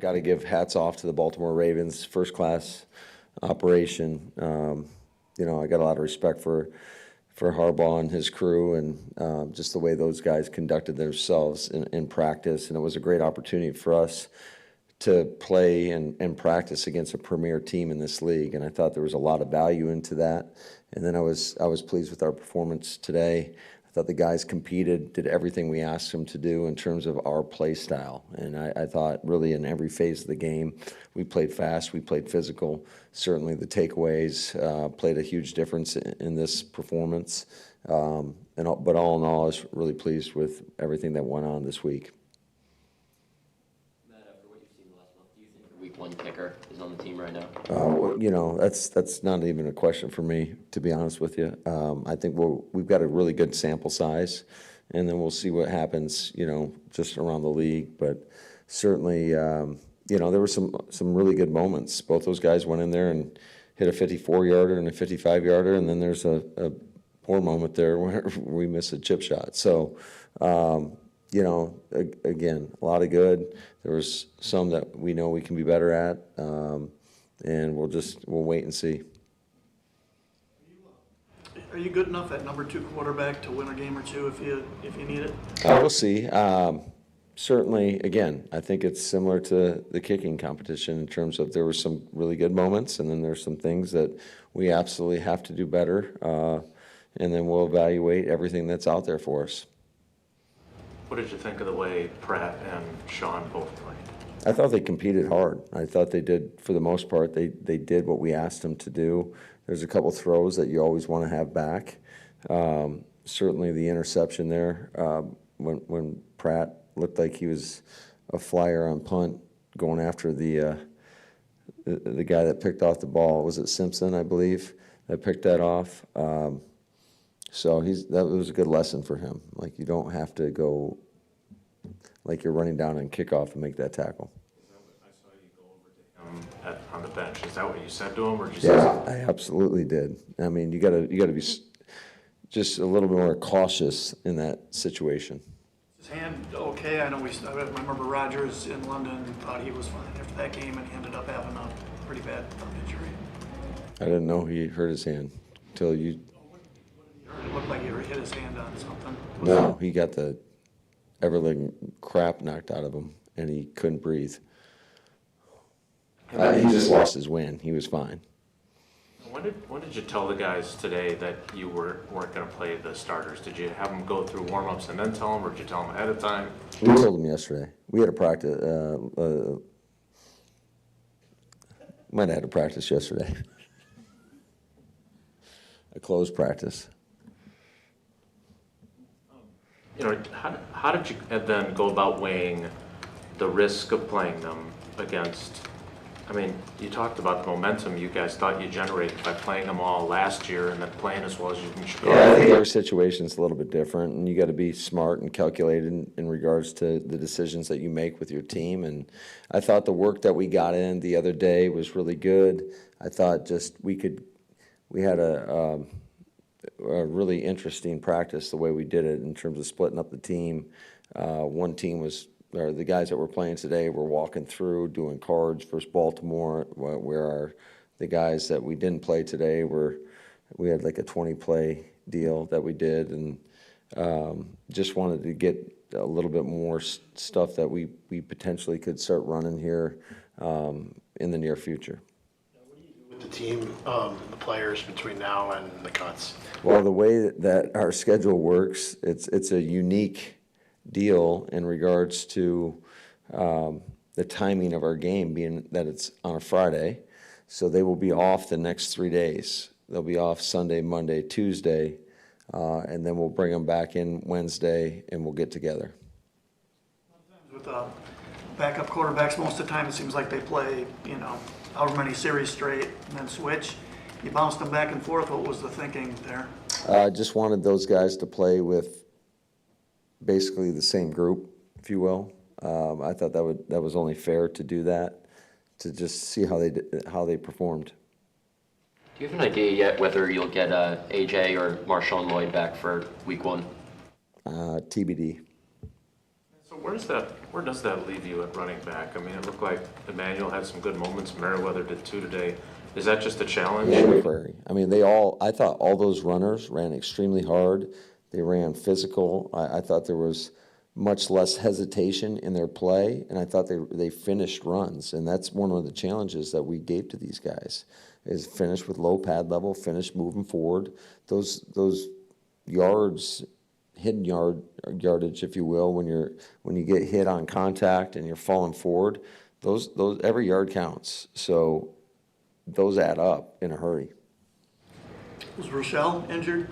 got to give hats off to the Baltimore Ravens, first-class operation. I got a lot of respect for Harbaugh and his crew, and just the way those guys conducted themselves in practice. And it was a great opportunity for us to play and practice against a premier team in this league. And I thought there was a lot of value into that. And then I was pleased with our performance today. I thought the guys competed, did everything we asked them to do in terms of our play style. And I thought really in every phase of the game, we played fast, we played physical. Certainly the takeaways played a huge difference in this performance. But all in all, I was really pleased with everything that went on this week. Matt, after what you've seen last month, do you think the week one kicker is on the team right now? That's not even a question for me, to be honest with you. I think we've got a really good sample size, and then we'll see what happens, just around the league. But certainly, there were some really good moments. Both those guys went in there and hit a 54-yarder and a 55-yarder, and then there's a poor moment there where we missed a chip shot. So, again, a lot of good. There was some that we know we can be better at, and we'll wait and see. Are you good enough at number 2 quarterback to win a game or two if you need it? We'll see. Certainly, again, I think it's similar to the kicking competition in terms of there were some really good moments, and then there's some things that we absolutely have to do better, and then we'll evaluate everything that's out there for us. What did you think of the way Pratt and Sean both played? I thought they competed hard. I thought they did, for the most part, they did what we asked them to do. There's a couple throws that you always want to have back. Certainly the interception there, when Pratt looked like he was a flyer on punt going after the guy that picked off the ball. Was it Simpson, I believe, that picked that off? So that was a good lesson for him. Like, you don't have to go like you're running down and kickoff and make that tackle. I saw you go over to him on the bench. Is that what you said to him, or did you Yeah, I absolutely did. I mean, you gotta be just a little bit more cautious in that situation. His hand okay? I remember Rodgers in London thought he was fine after that game, and he ended up having a pretty bad thumb injury. I didn't know he hurt his hand until you. It looked like he hit his hand on something. No, he got the everything crap knocked out of him, and he couldn't breathe. He just lost his wind. He was fine. When did you tell the guys today that you weren't going to play the starters? Did you have them go through warm-ups and then tell them, or did you tell them ahead of time? We told them yesterday. We had a practice. Might have had a practice yesterday. A closed practice. How did you then go about weighing the risk of playing them against? I mean, you talked about the momentum you guys thought you generated by playing them all last year and then playing as well as you did in Chicago. Yeah, I think every situation's a little bit different, and you got to be smart and calculated in regards to the decisions that you make with your team. And I thought the work that we got in the other day was really good. I thought we had a really interesting practice the way we did it in terms of splitting up the team. One team or the guys that were playing today were walking through doing cards versus Baltimore, where the guys that we didn't play today we had like a 20-play deal that we did, and just wanted to get a little bit more stuff that we potentially could start running here in the near future. The team, the players between now and the cuts? Well, the way that our schedule works, it's a unique deal in regards to the timing of our game, being that it's on a Friday. So they will be off the next 3 days. They'll be off Sunday, Monday, Tuesday, and then we'll bring them back in Wednesday, and we'll get together. With backup quarterbacks, most of the time it seems like they play, however many series straight and then switch. You bounced them back and forth. What was the thinking there? I just wanted those guys to play with basically the same group, if you will. I thought that was only fair to do that, to just see how they performed. Do you have an idea yet whether you'll get AJ or Marshawn Lloyd back for week one? TBD. So Where does that leave you at running back? I mean, it looked like Emmanuel had some good moments. Merriweather did too today. Is that just a challenge? Prairie. I mean, I thought all those runners ran extremely hard. They ran physical. I thought there was much less hesitation in their play, and I thought they finished runs. And that's one of the challenges that we gave to these guys, is finish with low pad level, finish moving forward. Those yards, hidden yardage, if you will, when you get hit on contact and you're falling forward, those every yard counts. So those add up in a hurry. Was Rochelle injured?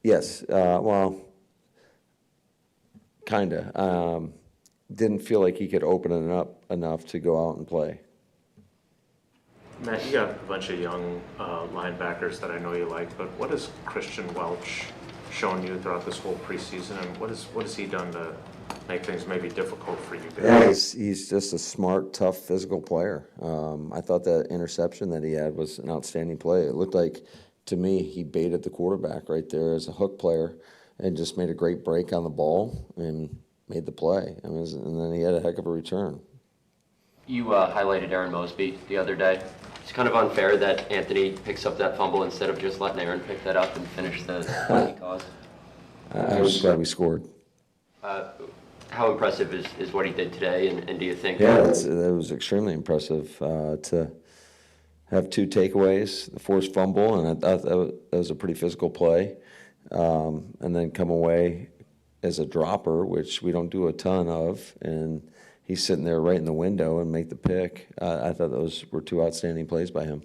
Yes, well, kinda. Didn't feel like he could open it up enough to go out and play. Matt, you got a bunch of young linebackers that I know you like, but what has Christian Welch shown you throughout this whole preseason, and what has he done to make things maybe difficult for you guys? Yeah, he's just a smart, tough, physical player. I thought that interception that he had was an outstanding play. It looked like, to me, he baited the quarterback right there as a hook player and just made a great break on the ball and made the play. And then he had a heck of a return. You highlighted Aaron Mosby the other day. It's kind of unfair that Anthony picks up that fumble instead of just letting Aaron pick that up and finish the play he caused. I was glad we scored. How impressive is what he did today, and do you think? Yeah, that was extremely impressive to have 2 takeaways, the forced fumble, and I thought that was a pretty physical play, and then come away as a dropper, which we don't do a ton of, and he's sitting there right in the window and make the pick. I thought those were 2 outstanding plays by him.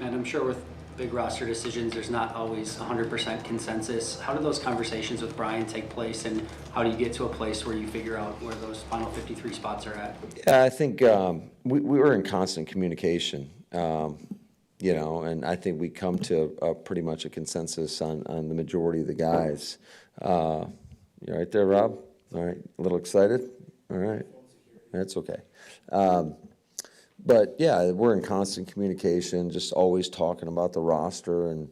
And I'm sure with big roster decisions, there's not always 100% consensus. How do those conversations with Brian take place, and how do you get to a place where you figure out where those final 53 spots are at? Yeah, I think we were in constant communication, and I think we come to pretty much a consensus on the majority of the guys. You right there, Rob? All right, a little excited? All right, that's okay. But yeah, we're in constant communication, just always talking about the roster, and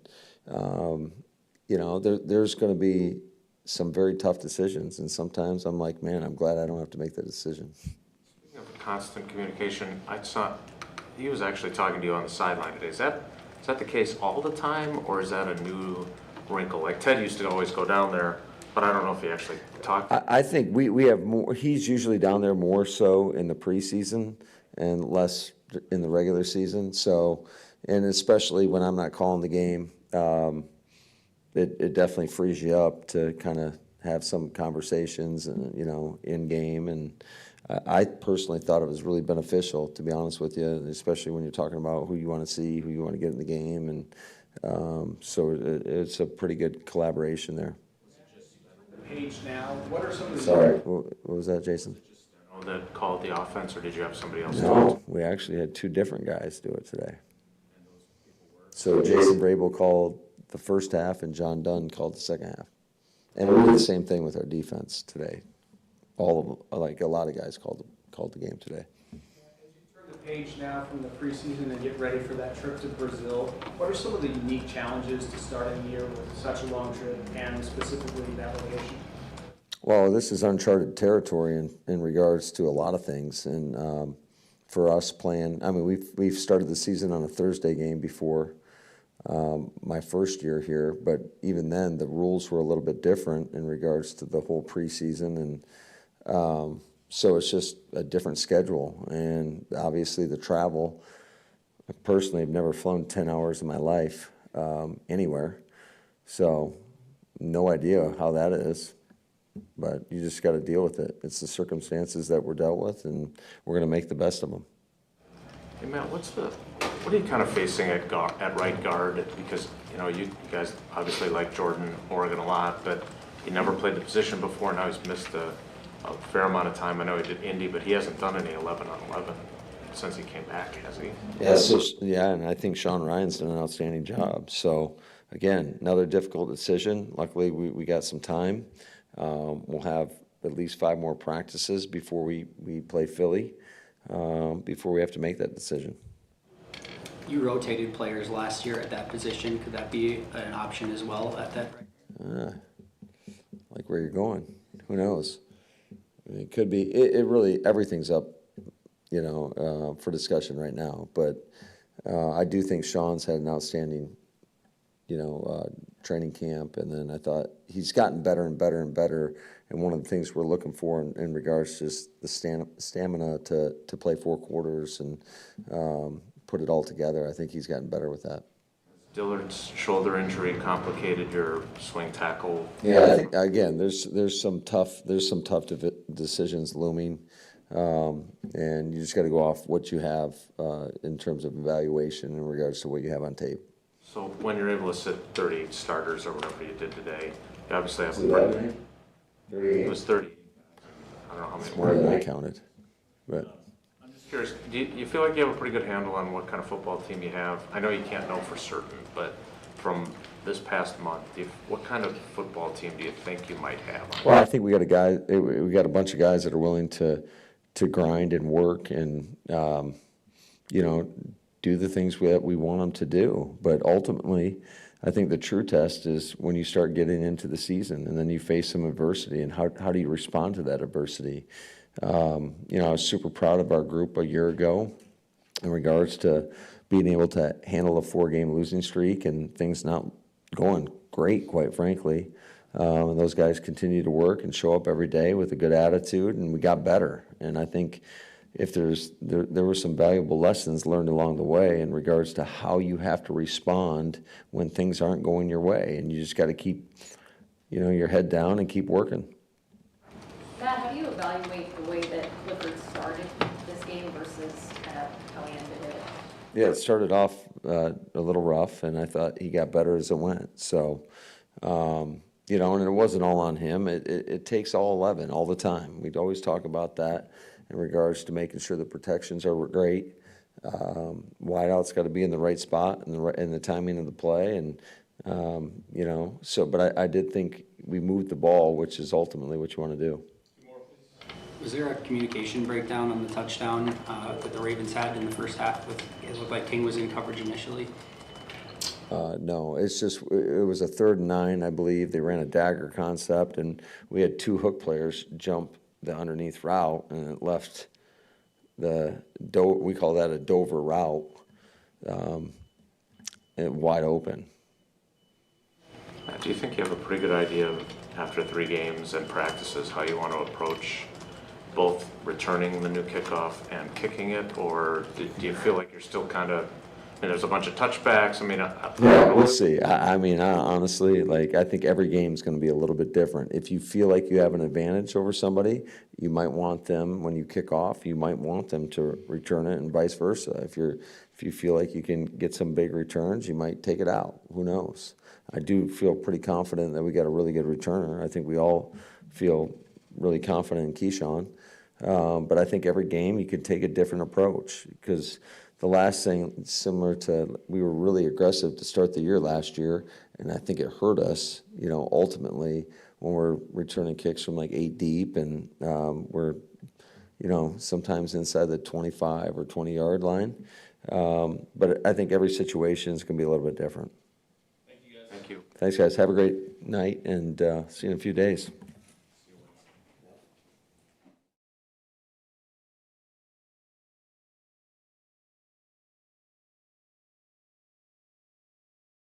there's going to be some very tough decisions, and sometimes I'm like, man, I'm glad I don't have to make that decision. Speaking of constant communication, I saw he was actually talking to you on the sideline today. Is that the case all the time, or is that a new wrinkle? Like Ted used to always go down there, but I don't know if he actually talked. I think we have more. He's usually down there more so in the preseason and less in the regular season. So, and especially when I'm not calling the game, it definitely frees you up to kind of have some conversations, and in game. And I personally thought it was really beneficial, to be honest with you, especially when you're talking about who you want to see, who you want to get in the game, and so it's a pretty good collaboration there. Page now. What are some of the Sorry, what was that, Jason? That called the offense, or did you have somebody else? No, we actually had 2 different guys do it today. So Jason Brable called the first half, and John Dunn called the second half. And we did the same thing with our defense today. All of them, like a lot of guys called the game today. As you turn the page now from the preseason and get ready for that trip to Brazil, what are some of the unique challenges to starting the year with such a long trip, and specifically that location? Well, this is uncharted territory in regards to a lot of things, and for us playing, I mean, we've started the season on a Thursday game before my first year here, but even then the rules were a little bit different in regards to the whole preseason, and so it's just a different schedule, and obviously the travel. I personally have never flown 10 hours in my life anywhere, so no idea how that is. But you just got to deal with it. It's the circumstances that we're dealt with, and we're going to make the best of them. Hey Matt, what are you kind of facing at right guard? Because you guys obviously like Jordan Oregon a lot, but he never played the position before. Now he's missed a fair amount of time. I know he did Indy, but he hasn't done any 11-on-11 since he came back, has he? Yeah, and I think Sean Ryan's done an outstanding job. So again, another difficult decision. Luckily, we got some time. We'll have at least 5 more practices before we play Philly, before we have to make that decision. You rotated players last year at that position. Could that be an option as well at that? Like where you're going. Who knows? I mean, it could be. It really, everything's up, for discussion right now. But I do think Sean's had an outstanding, training camp, and then I thought he's gotten better and better and better. And one of the things we're looking for in regards to just the stamina to play 4 quarters and put it all together, I think he's gotten better with that. Dillard's shoulder injury complicated your swing tackle. Yeah, I think, again, there's some tough decisions looming, and you just got to go off what you have in terms of evaluation in regards to what you have on tape. So when you're able to sit 38 starters or whatever you did today, you obviously have Was it 38. It was 30. I don't know how many. more than I counted, but. I'm just curious, do you feel like you have a pretty good handle on what kind of football team you have? I know you can't know for certain, but from this past month, what kind of football team do you think you might have? Well, I think we got a bunch of guys that are willing to grind and work and do the things that we want them to do. But ultimately, I think the true test is when you start getting into the season and then you face some adversity, and how do you respond to that adversity? I was super proud of our group a year ago in regards to being able to handle a 4-game losing streak and things not going great, quite frankly. And those guys continue to work and show up every day with a good attitude, and we got better. And I think if there were some valuable lessons learned along the way in regards to how you have to respond when things aren't going your way, and you just got to keep, your head down and keep working. Matt, how do you evaluate the way that Clifford started this game versus how he ended it? Yeah, it started off a little rough, and I thought he got better as it went. So, and it wasn't all on him. It takes all 11 all the time. We'd always talk about that in regards to making sure the protections are great. Wideout's got to be in the right spot and the timing of the play, and But I did think we moved the ball, which is ultimately what you want to do. Was there a communication breakdown on the touchdown that the Ravens had in the first half? It looked like King was in coverage initially. No, it's just, it was a 3rd and 9, I believe. They ran a dagger concept, and we had 2 hook players jump the underneath route, and it left we call that a Dover route, wide open. Do you think you have a pretty good idea after 3 games and practices how you want to approach both returning the new kickoff and kicking it, or do you feel like you're still kind of, there's a bunch of touchbacks? Yeah, we'll see. I honestly, I think every game is going to be a little bit different. If you feel like you have an advantage over somebody, you might want them, when you kick off, you might want them to return it, and vice versa. If you feel like you can get some big returns, you might take it out. Who knows? I do feel pretty confident that we got a really good returner. I think we all feel really confident in Keyshawn. But I think every game you could take a different approach, because the last thing, similar to, we were really aggressive to start the year last year, and I think it hurt us, ultimately, when we're returning kicks from 8 deep, and we're, sometimes inside the 25 or 20-yard line. But I think every situation is going to be a little bit different. Thank you. Thanks, guys. Have a great night, and see you in a few days.